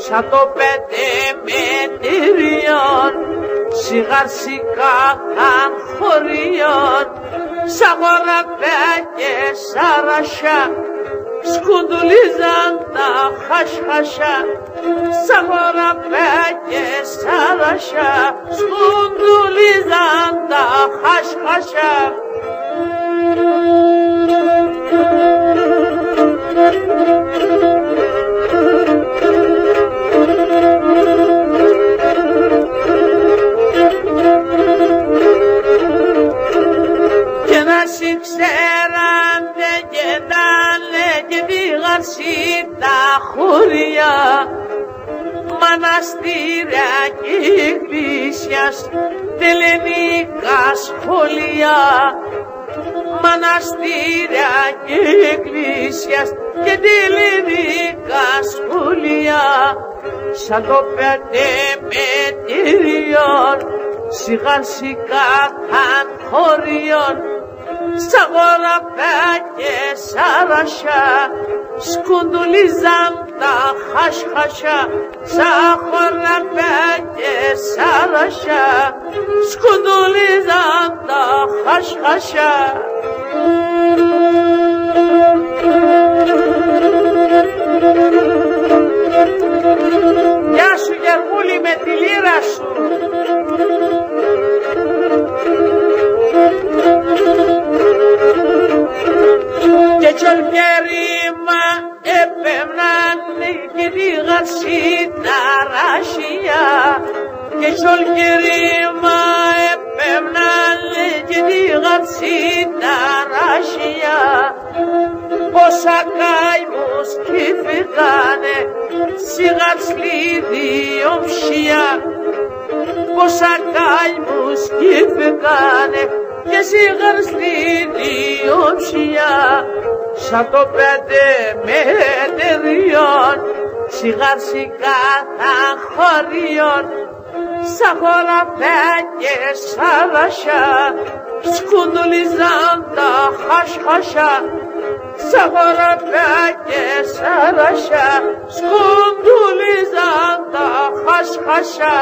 Şato bedeme diriyon, sigar sikakan khoriyon, sagora bege sarasha, skundulizan da khashkhasha, sagora bege sarasha, skundulizan da khashkhasha. Serande gedale gedigar sita khuria manastira iglesias telenicas holia manastira iglesias telenicas holia shadopete metirion sigan sikakan khorion Sagora bege sarasha, skundulizam da khashkhasha. Sagora bege sarasha, skundulizam da khashkhasha. Γεια σου Γερμούλη με τη λύρα σου. Και τσολκερίμα έπαιρναν και ρίγαρση τα ράσια. Και τσολκερίμα έπαιρναν και ρίγαρση τα ράσια. Πόσα καημούς κυφηγάνε σιγά σλίδι ομψία. Πόσα καημούς κυφηγάνε και σιγά σλίδι ομψία. Σαν το πέντε μετεριών σιγά σιγά θα χωριών. Σαν χωραφέ και σαρασιά σκουντουλίζαν τα χασχασιά. Σαν χωραφέ και σαρασιά σκουντουλίζαν τα χασχασιά.